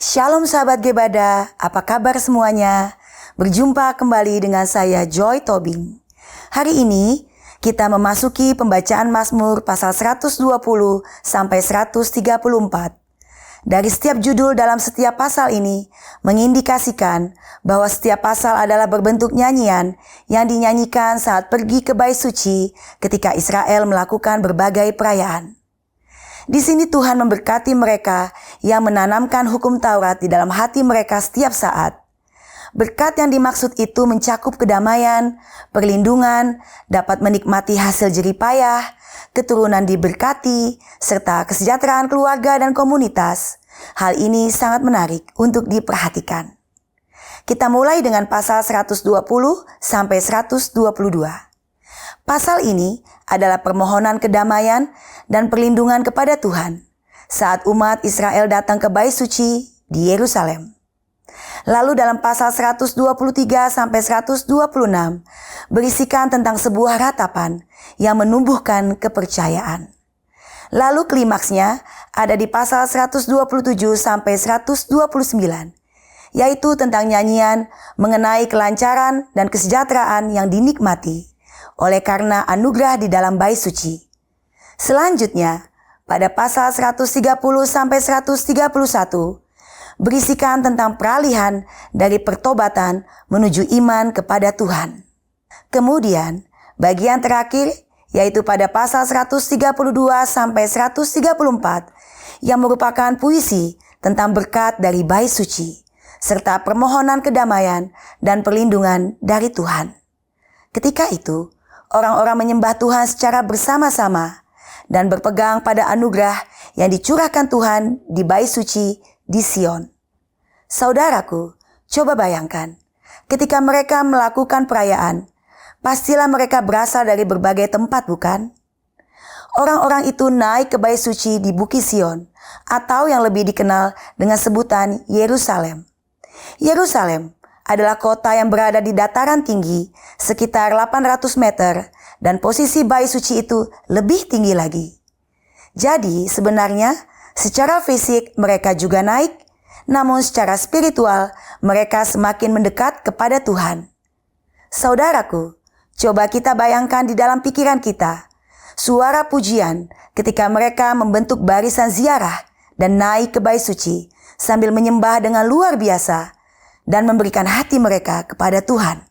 Shalom sahabat Gebada, apa kabar semuanya? Berjumpa kembali dengan saya Joy Tobing. Hari ini kita memasuki pembacaan Mazmur pasal 120 sampai 134. Dari setiap judul dalam setiap pasal ini mengindikasikan bahwa setiap pasal adalah berbentuk nyanyian yang dinyanyikan saat pergi ke Bait Suci ketika Israel melakukan berbagai perayaan. Di sini Tuhan memberkati mereka yang menanamkan hukum Taurat di dalam hati mereka setiap saat. Berkat yang dimaksud itu mencakup kedamaian, perlindungan, dapat menikmati hasil jerih payah, keturunan diberkati, serta kesejahteraan keluarga dan komunitas. Hal ini sangat menarik untuk diperhatikan. Kita mulai dengan pasal 120 sampai 122. Pasal ini adalah permohonan kedamaian dan perlindungan kepada Tuhan saat umat Israel datang ke Bait Suci di Yerusalem. Lalu dalam pasal 123 sampai 126 berisikan tentang sebuah ratapan yang menumbuhkan kepercayaan. Lalu klimaksnya ada di pasal 127 sampai 129, yaitu tentang nyanyian mengenai kelancaran dan kesejahteraan yang dinikmati oleh karena anugerah di dalam Bait Suci. Selanjutnya, pada pasal 130 sampai 131 berisikan tentang peralihan dari pertobatan menuju iman kepada Tuhan. Kemudian, bagian terakhir yaitu pada pasal 132 sampai 134 yang merupakan puisi tentang berkat dari Bait Suci serta permohonan kedamaian dan perlindungan dari Tuhan. Ketika itu, orang-orang menyembah Tuhan secara bersama-sama dan berpegang pada anugerah yang dicurahkan Tuhan di Bait Suci di Sion. Saudaraku, coba bayangkan, ketika mereka melakukan perayaan, pastilah mereka berasal dari berbagai tempat, bukan? Orang-orang itu naik ke Bait Suci di Bukit Sion, atau yang lebih dikenal dengan sebutan Yerusalem. Yerusalem adalah kota yang berada di dataran tinggi sekitar 800 meter dan posisi Bait Suci itu lebih tinggi lagi. Jadi sebenarnya secara fisik mereka juga naik, namun secara spiritual mereka semakin mendekat kepada Tuhan. Saudaraku, coba kita bayangkan di dalam pikiran kita suara pujian ketika mereka membentuk barisan ziarah dan naik ke Bait Suci sambil menyembah dengan luar biasa dan memberikan hati mereka kepada Tuhan.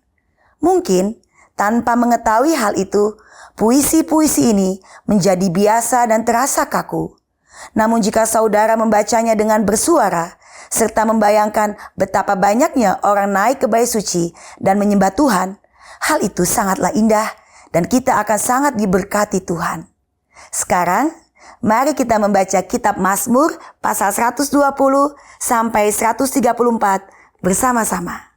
Mungkin tanpa mengetahui hal itu, puisi-puisi ini menjadi biasa dan terasa kaku. Namun jika saudara membacanya dengan bersuara, serta membayangkan betapa banyaknya orang naik ke Bait Suci dan menyembah Tuhan, hal itu sangatlah indah dan kita akan sangat diberkati Tuhan. Sekarang, mari kita membaca kitab Mazmur pasal 120 sampai 134 bersama-sama.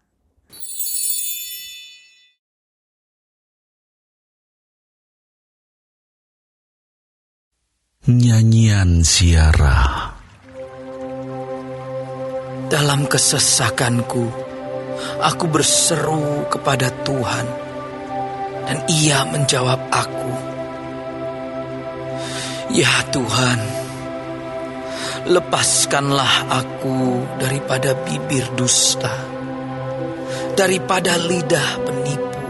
Nyanyian Ziarah. Dalam kesesakanku, aku berseru kepada Tuhan, dan Ia menjawab aku. Ya Tuhan, lepaskanlah aku daripada bibir dusta, daripada lidah penipu.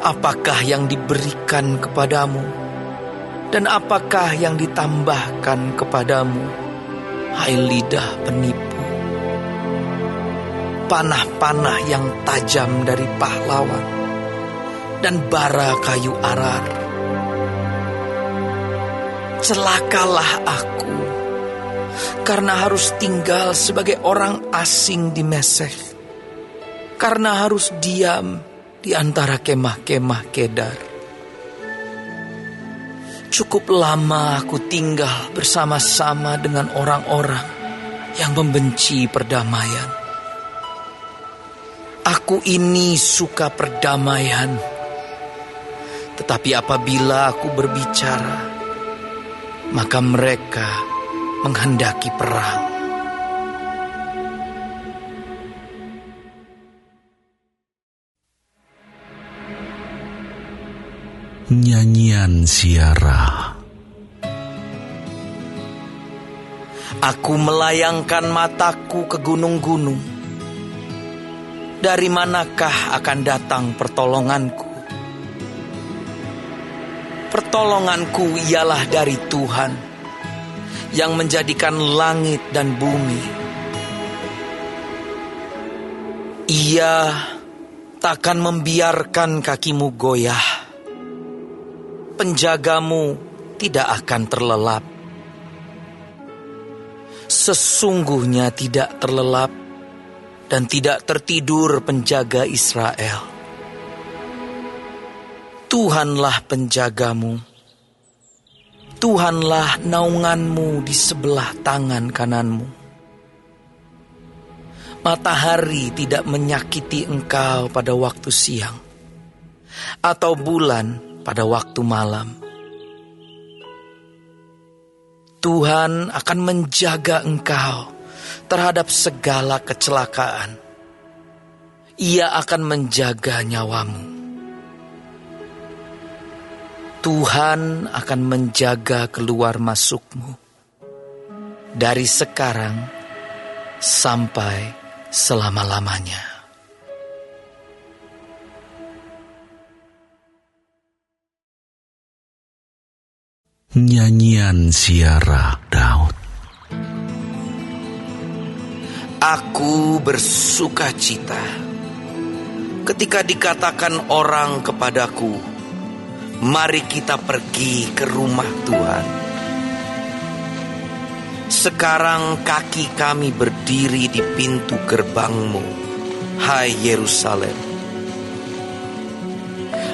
Apakah yang diberikan kepadamu, dan apakah yang ditambahkan kepadamu, hai lidah penipu? Panah-panah yang tajam dari pahlawan, dan bara kayu arar. Celakalah aku, karena harus tinggal sebagai orang asing di Mesek, karena harus diam di antara kemah-kemah Kedar. Cukup lama aku tinggal bersama-sama dengan orang-orang yang membenci perdamaian. Aku ini suka perdamaian, tetapi apabila aku berbicara, maka mereka menghendaki perang. Nyanyian Ziarah. Aku melayangkan mataku ke gunung-gunung. Dari manakah akan datang pertolonganku? Pertolonganku ialah dari Tuhan, yang menjadikan langit dan bumi. Ia takkan membiarkan kakimu goyah. Penjagamu tidak akan terlelap. Sesungguhnya tidak terlelap dan tidak tertidur penjaga Israel. Tuhanlah penjagamu. Tuhanlah naunganmu di sebelah tangan kananmu. Matahari tidak menyakiti engkau pada waktu siang, atau bulan pada waktu malam. Tuhan akan menjaga engkau terhadap segala kecelakaan. Ia akan menjaga nyawamu. Tuhan akan menjaga keluar masukmu dari sekarang sampai selama-lamanya. Nyanyian Ziarah Daud. Aku bersukacita ketika dikatakan orang kepadaku, mari kita pergi ke rumah Tuhan. Sekarang kaki kami berdiri di pintu gerbangmu, hai Yerusalem.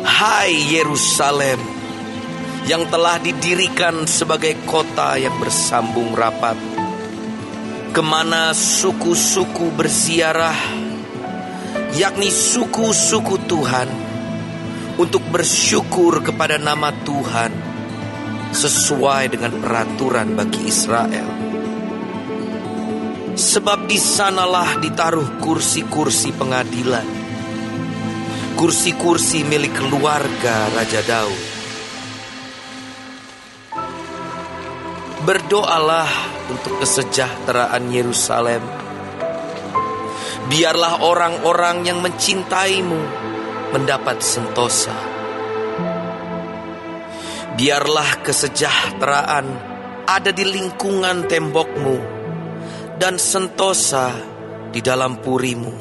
Hai Yerusalem, yang telah didirikan sebagai kota yang bersambung rapat, kemana suku-suku berziarah, yakni suku-suku Tuhan, untuk bersyukur kepada nama Tuhan, sesuai dengan peraturan bagi Israel. Sebab di sanalah ditaruh kursi-kursi pengadilan, kursi-kursi milik keluarga Raja Daud. Berdoalah untuk kesejahteraan Yerusalem. Biarlah orang-orang yang mencintaimu mendapat sentosa. Biarlah kesejahteraan ada di lingkungan tembokmu dan sentosa di dalam purimu.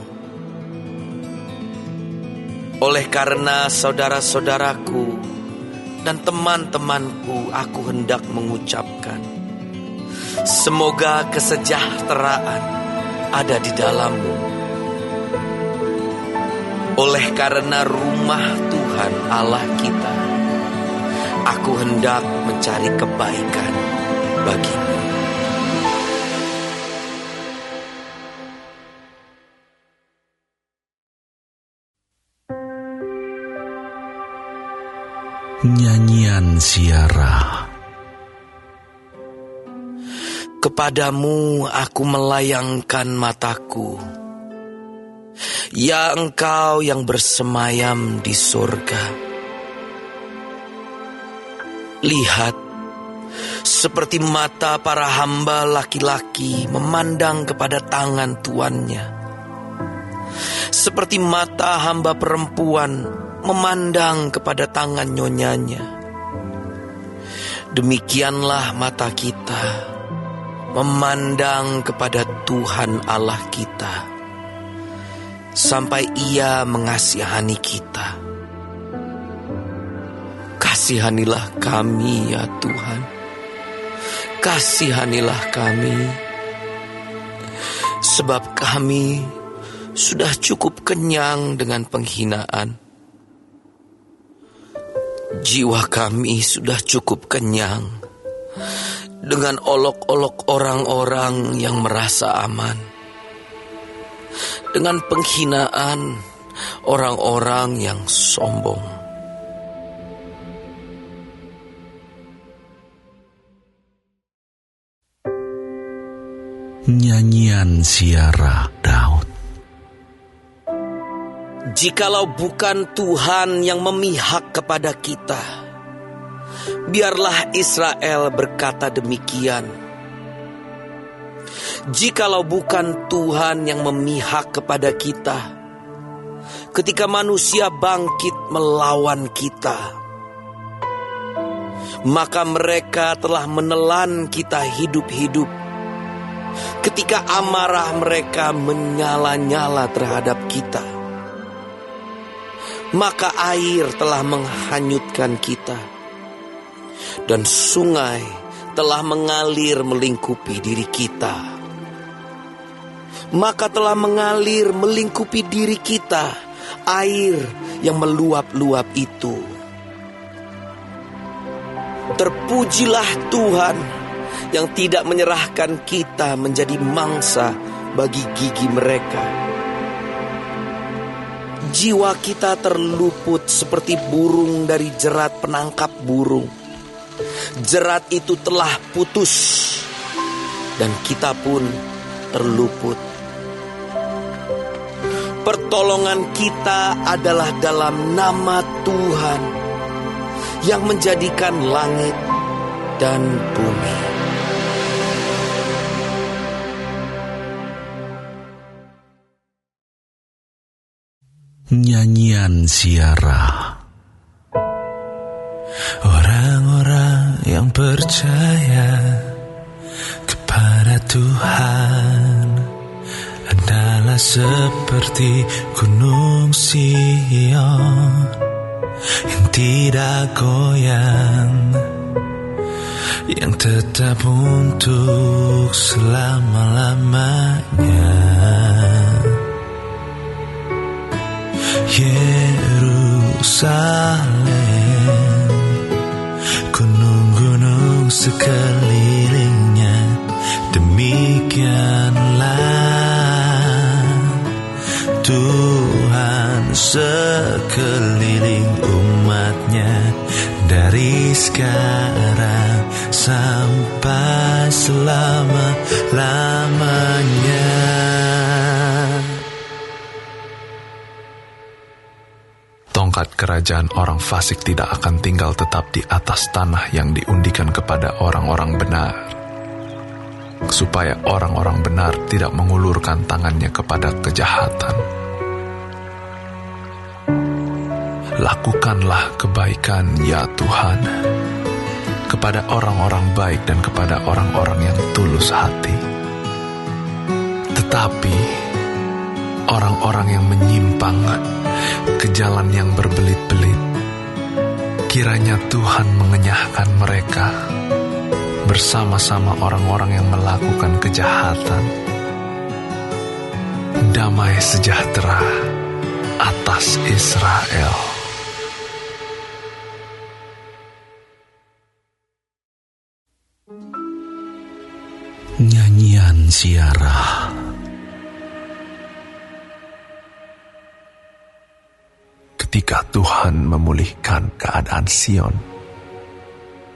Oleh karena saudara-saudaraku dan teman-temanku, aku hendak mengucapkan, semoga kesejahteraan ada di dalammu. Oleh karena rumah Tuhan Allah kita, aku hendak mencari kebaikan bagimu. Nyanyian Ziarah. Kepadamu aku melayangkan mataku, ya Engkau yang bersemayam di surga. Lihat, seperti mata para hamba laki-laki memandang kepada tangan tuannya, seperti mata hamba perempuan memandang kepada tangan nyonyanya. Demikianlah mata kita memandang kepada Tuhan Allah kita, sampai Ia mengasihani kita. Kasihanilah kami ya Tuhan, kasihanilah kami, sebab kami sudah cukup kenyang dengan penghinaan. Jiwa kami sudah cukup kenyang dengan olok-olok orang-orang yang merasa aman, dengan penghinaan orang-orang yang sombong. Nyanyian Ziarah Daud. Jikalau bukan Tuhan yang memihak kepada kita, biarlah Israel berkata demikian. Jikalau bukan Tuhan yang memihak kepada kita, ketika manusia bangkit melawan kita, maka mereka telah menelan kita hidup-hidup. Ketika amarah mereka menyala-nyala terhadap kita, maka air telah menghanyutkan kita, dan sungai telah mengalir melingkupi diri kita. Maka telah mengalir melingkupi diri kita air yang meluap-luap itu. Terpujilah Tuhan yang tidak menyerahkan kita menjadi mangsa bagi gigi mereka. Jiwa kita terluput seperti burung dari jerat penangkap burung. Jerat itu telah putus dan kita pun terluput. Pertolongan kita adalah dalam nama Tuhan yang menjadikan langit dan bumi. Nyanyian Siara. Orang-orang yang percaya kepada Tuhan adalah seperti gunung Sion yang tidak goyang, yang tetap untuk selama-lamanya. Yerusalem, gunung-gunung sekelilingnya, demikianlah Tuhan sekeliling umatnya, dari sekarang sampai selama-lamanya. Tongkat kerajaan orang fasik tidak akan tinggal tetap di atas tanah yang diundikan kepada orang-orang benar, supaya orang-orang benar tidak mengulurkan tangannya kepada kejahatan. Lakukanlah kebaikan, ya Tuhan, kepada orang-orang baik dan kepada orang-orang yang tulus hati. Tetapi orang-orang yang menyimpang ke jalan yang berbelit-belit, kiranya Tuhan mengenyahkan mereka bersama-sama orang-orang yang melakukan kejahatan. Damai sejahtera atas Israel. Nyanyian Siara. Ketika Tuhan memulihkan keadaan Sion,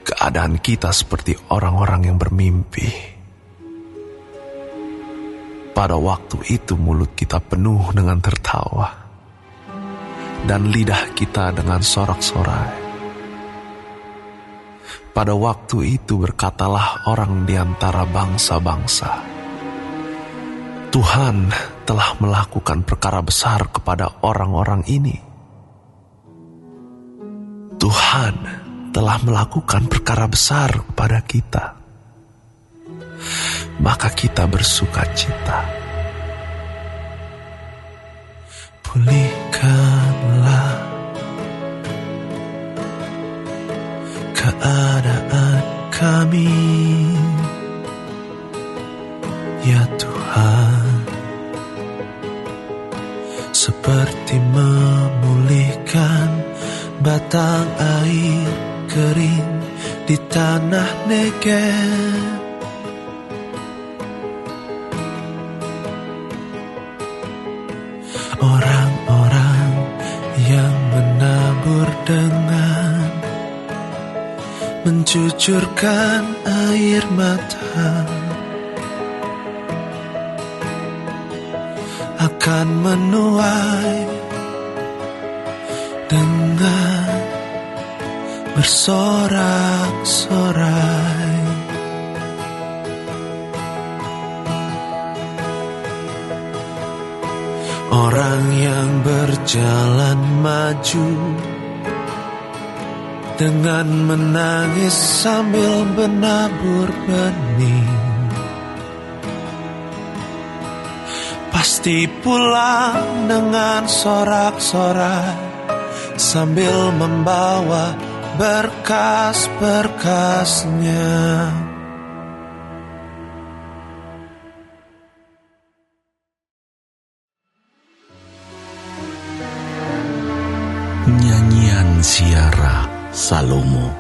keadaan kita seperti orang-orang yang bermimpi. Pada waktu itu mulut kita penuh dengan tertawa, dan lidah kita dengan sorak-sorai. Pada waktu itu berkatalah orang di antara bangsa-bangsa, Tuhan telah melakukan perkara besar kepada orang-orang ini. Tuhan telah melakukan perkara besar kepada kita, maka kita bersuka cita. Pulihkanlah keadaan kami, ya Tuhan, seperti memulihkan batang air kering di tanah Negev. Orang-orang yang menabur dengan mencucurkan air mata akan menuai dengan bersorak-sorai. berjalan maju dengan menangis sambil menabur benih. Pasti pulang dengan sorak-sorak sambil membawa berkas-berkasnya. Nyanyian Ziarah Salomo.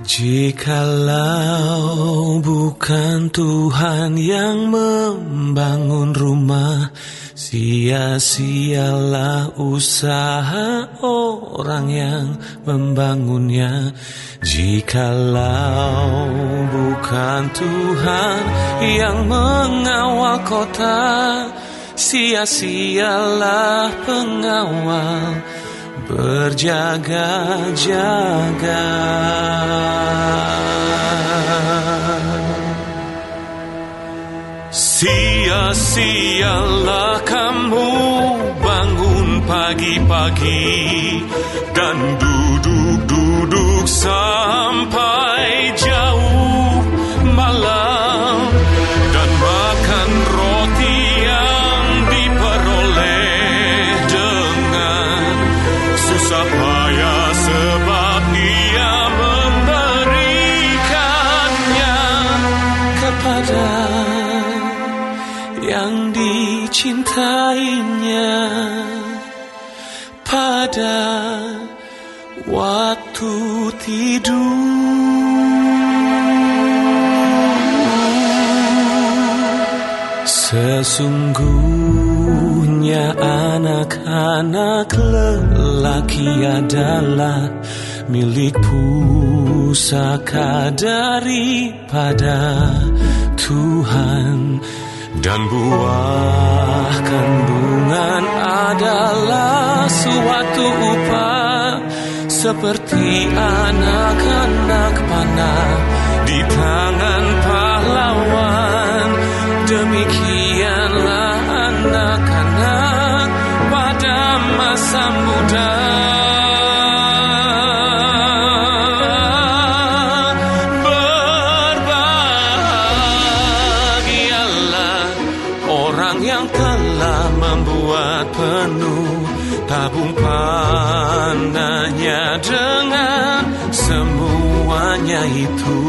Jikalau bukan Tuhan yang membangun rumah, sia-sialah usaha orang yang membangunnya. Jikalau bukan Tuhan yang mengawal kota, sia-sialah pengawal berjaga-jaga. Sia-sialah kamu bangun pagi-pagi dan duduk-duduk sampai jauh malam dan makan roti yang diperoleh dengan susah payah sebab Dia memberikannya kepada yang dicintainya pada waktu tidur. Sesungguhnya anak-anak lelaki adalah milik pusaka daripada Tuhan, dan buah kandungan adalah suatu upah seperti anak-anak panah di tangan pahlawan. Demikianlah anak-anak pada masa muda. Penuh tabung panahnya dengan semuanya itu,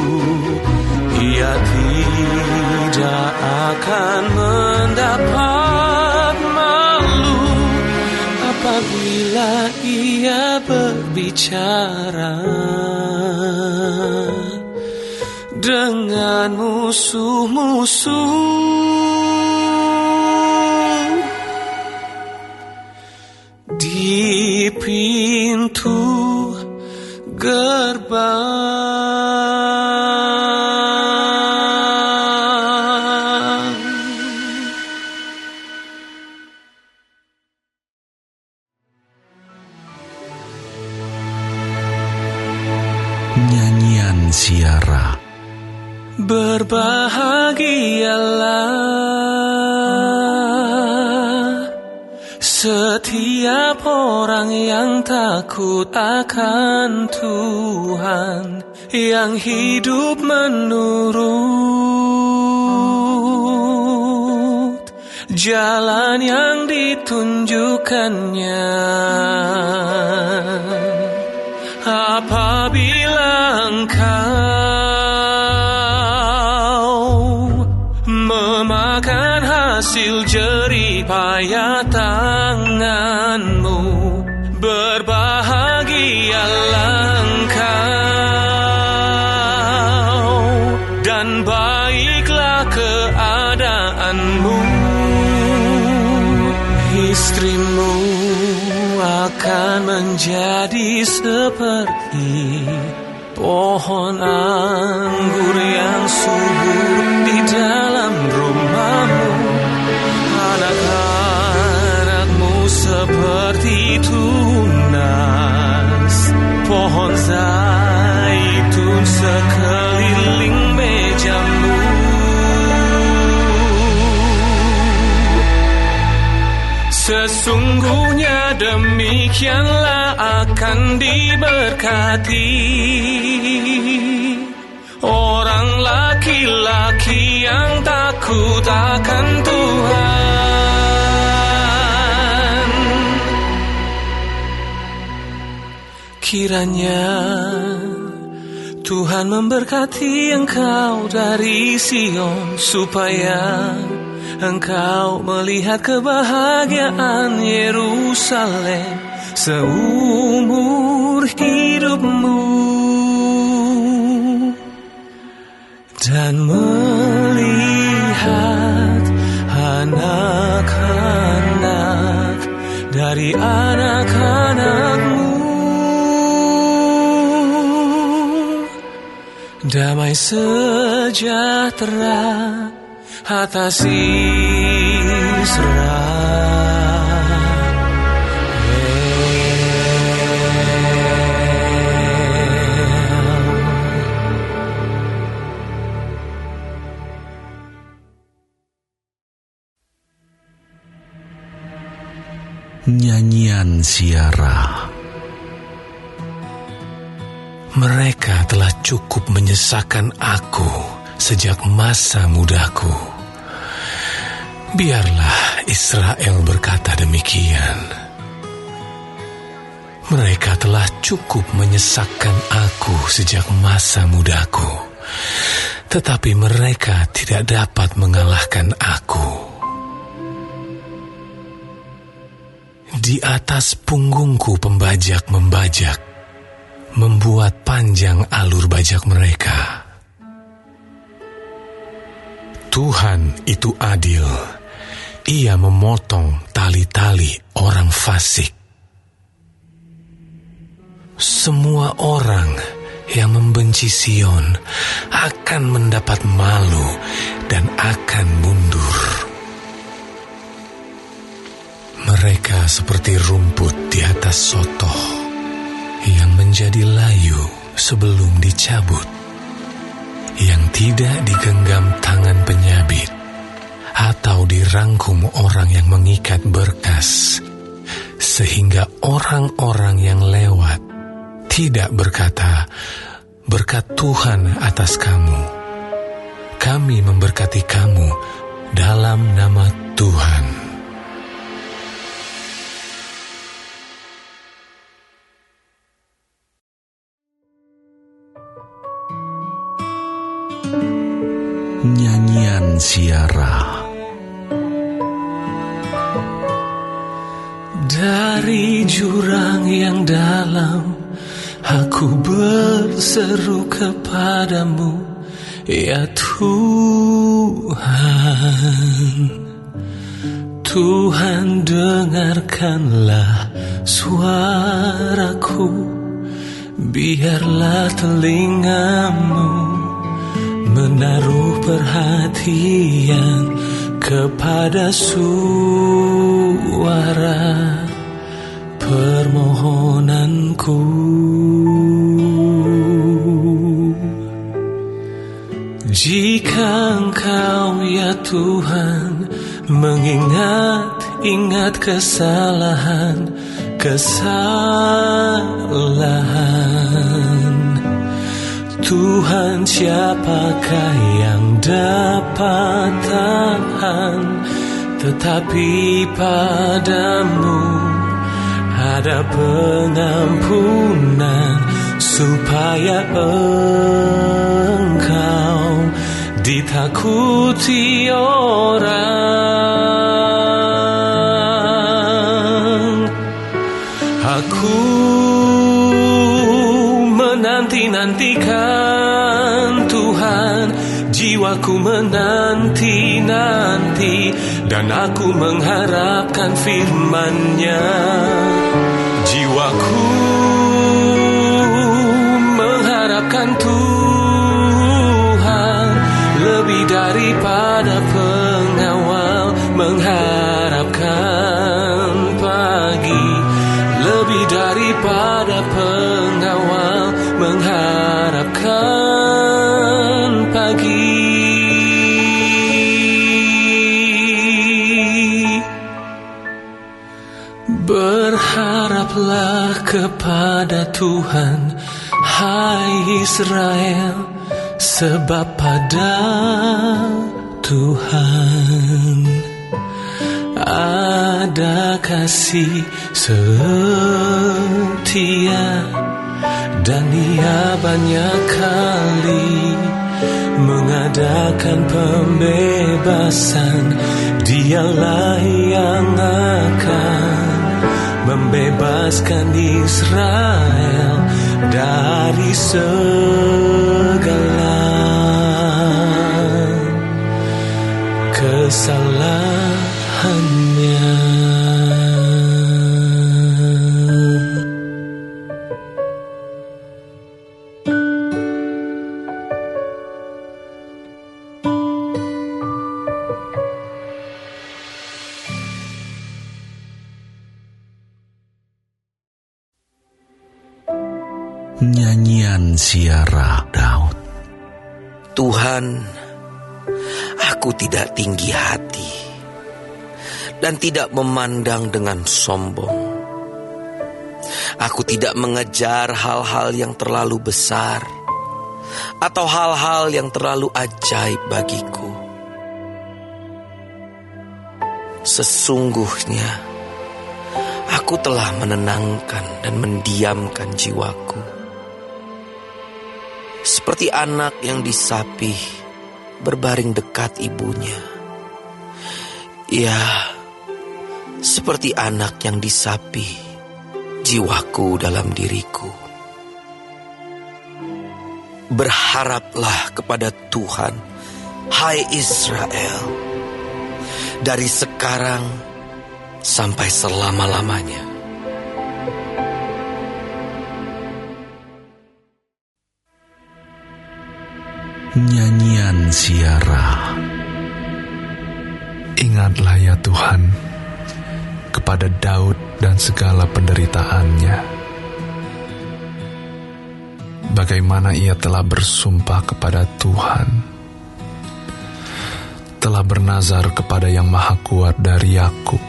ia tidak akan mendapat malu apabila ia berbicara dengan musuh-musuh di pintu gerbang. Nyanyian Ziarah. Berbahagialah setiap orang yang takut akan Tuhan, yang hidup menurut jalan yang ditunjukkannya. Apabila engkau memakan hasil jerih payah tanganmu, berbahagialah engkau dan baiklah keadaanmu. Istrimu akan menjadi seperti pohon anggur yang subur di dalam rumahmu. Anak-anakmu seperti tunas pohon zaitun sekeliling mejamu. Sesungguhnya demikianlah akan diberkati orang laki-laki yang takut akan Tuhan. Kiranya Tuhan memberkati engkau dari Sion, supaya engkau melihat kebahagiaan Yerusalem seumur hidupmu, dan melihat anak-anak dari anak-anakmu. Damai sejahtera atas Israel. Nyanyian Ziarah. Mereka telah cukup menyesakan aku sejak masa mudaku. Biarlah Israel berkata demikian. Mereka telah cukup menyesakkan aku sejak masa mudaku, tetapi mereka tidak dapat mengalahkan aku. Di atas punggungku pembajak membajak, membuat panjang alur bajak mereka. Tuhan itu adil. Ia memotong tali-tali orang fasik. Semua orang yang membenci Sion akan mendapat malu dan akan mundur. Mereka seperti rumput di atas sotoh yang menjadi layu sebelum dicabut, yang tidak digenggam tangan penyabit atau dirangkum orang yang mengikat berkas, sehingga orang-orang yang lewat tidak berkata, "Berkat Tuhan atas kamu." Kami memberkati kamu dalam nama Tuhan. Nyanyian Ziarah. Dari jurang yang dalam, aku berseru kepadamu, ya Tuhan. Tuhan, dengarkanlah suaraku, biarlah telingamu menaruh perhatian kepada suara permohonanku. Jika Engkau, ya Tuhan, mengingat kesalahan, Tuhan, siapakah yang dapat tahan? Tetapi padamu ada pengampunan, supaya Engkau ditakuti orang. Aku menanti-nantikan Tuhan, jiwaku menanti-nanti, dan aku mengharapkan firman-Nya. Jiwaku mengharapkan Tuhan, lebih daripada pengawal mengharapkan pagi, lebih daripada pengawal mengharapkan pagi. kepada Tuhan, hai Israel, sebab pada Tuhan ada kasih setia, dan Ia banyak kali mengadakan pembebasan. Dialah yang akan membebaskan Israel dari segala kesalahannya. Nyanyian Ziarah Daud. Tuhan, aku tidak tinggi hati dan tidak memandang dengan sombong. Aku tidak mengejar hal-hal yang terlalu besar atau hal-hal yang terlalu ajaib bagiku. Sesungguhnya aku telah menenangkan dan mendiamkan jiwaku, seperti anak yang disapih berbaring dekat ibunya. Ya, seperti anak yang disapih jiwaku dalam diriku. Berharaplah kepada Tuhan, hai Israel, dari sekarang sampai selama-lamanya. Nyanyian Ziarah. Ingatlah ya Tuhan kepada Daud dan segala penderitaannya, bagaimana ia telah bersumpah kepada Tuhan, telah bernazar kepada Yang Maha Kuat dari Yakub.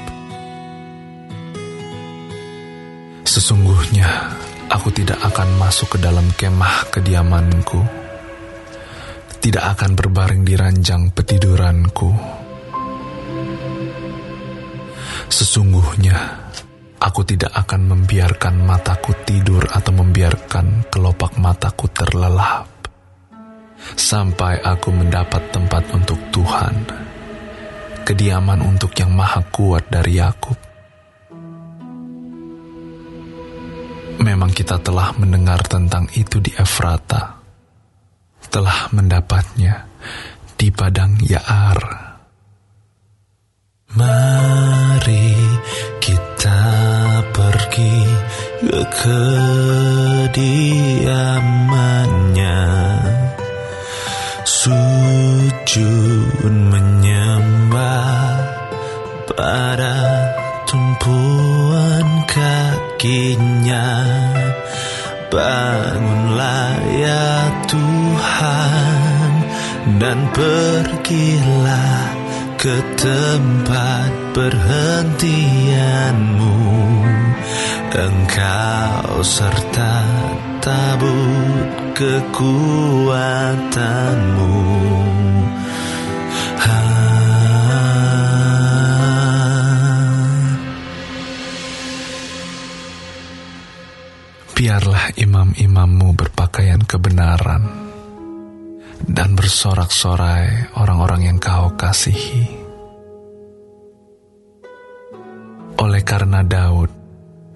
Sesungguhnya aku tidak akan masuk ke dalam kemah kediamanku, tidak akan berbaring di ranjang petiduranku. Sesungguhnya aku tidak akan membiarkan mataku tidur atau membiarkan kelopak mataku terlelap, sampai aku mendapat tempat untuk Tuhan, kediaman untuk Yang Maha Kuat dari Yakub. Memang kita telah mendengar tentang itu di Efrata, telah mendapatnya di padang Yaar. Mari kita pergi ke kediamannya, sujud menyembah pada tumpuan kakinya. Bangunlah ya Tuhan, dan pergilah ke tempat perhentianmu. Engkau serta tabut kekuatanmu. Biarlah imam-imammu berpakaian kebenaran dan bersorak-sorai orang-orang yang kau kasihi. Oleh karena Daud,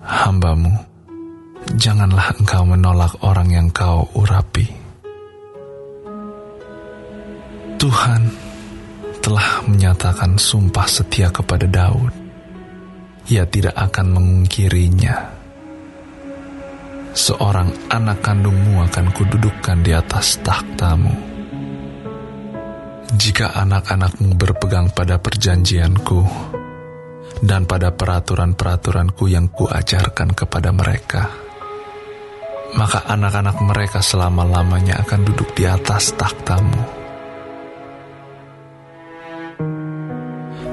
hambamu, janganlah engkau menolak orang yang kau urapi. Tuhan telah menyatakan sumpah setia kepada Daud. Ia tidak akan mengungkirinya. Seorang anak kandungmu akan kududukkan di atas takhtamu. Jika anak-anakmu berpegang pada perjanjianku dan pada peraturan-peraturanku yang kuajarkan kepada mereka, maka anak-anak mereka selama-lamanya akan duduk di atas takhtamu.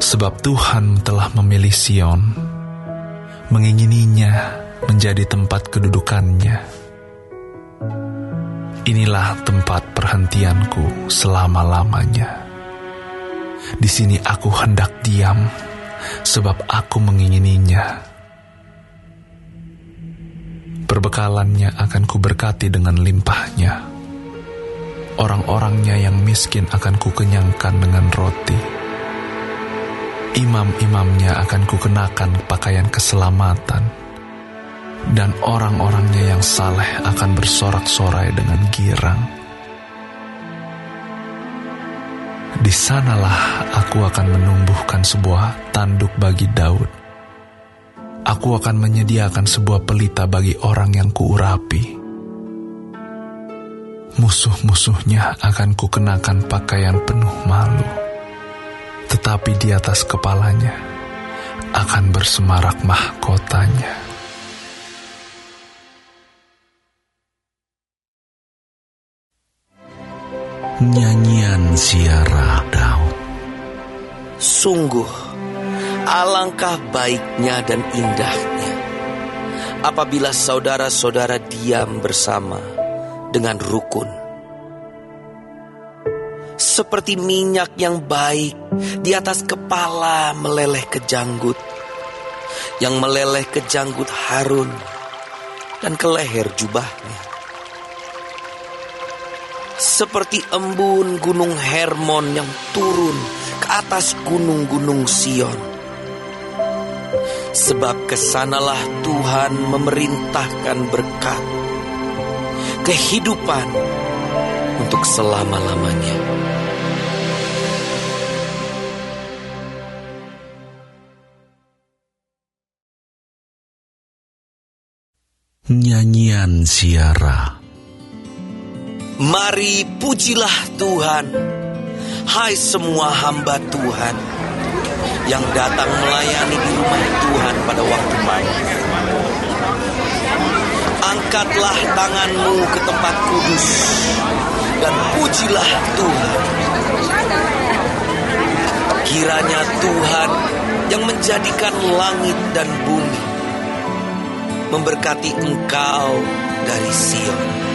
Sebab Tuhan telah memilih Sion, mengingininya menjadi tempat kedudukannya. Inilah tempat perhentianku selama-lamanya. Di sini aku hendak diam, sebab aku mengingininya. Perbekalannya akan kuberkati dengan limpahnya. Orang-orangnya yang miskin akan kukenyangkan dengan roti. Imam-imamnya akan kukenakan pakaian keselamatan, dan orang-orangnya yang saleh akan bersorak-sorai dengan girang. Di sanalah aku akan menumbuhkan sebuah tanduk bagi Daud. Aku akan menyediakan sebuah pelita bagi orang yang kuurapi. Musuh-musuhnya akan kukenakan pakaian penuh malu, tetapi di atas kepalanya akan bersemarak mahkotanya. Nyanyian Ziarah Daud. Sungguh, alangkah baiknya dan indahnya apabila saudara-saudara diam bersama dengan rukun. Seperti minyak yang baik di atas kepala meleleh ke janggut, yang meleleh ke janggut Harun dan ke leher jubahnya. Seperti embun gunung Hermon yang turun ke atas gunung-gunung Sion. Sebab kesanalah Tuhan memerintahkan berkat, kehidupan untuk selama-lamanya. Nyanyian Ziarah. Mari pujilah Tuhan, hai semua hamba Tuhan yang datang melayani di rumah Tuhan pada waktu malam. Angkatlah tanganmu ke tempat kudus dan pujilah Tuhan. Kiranya Tuhan yang menjadikan langit dan bumi memberkati engkau dari Sion.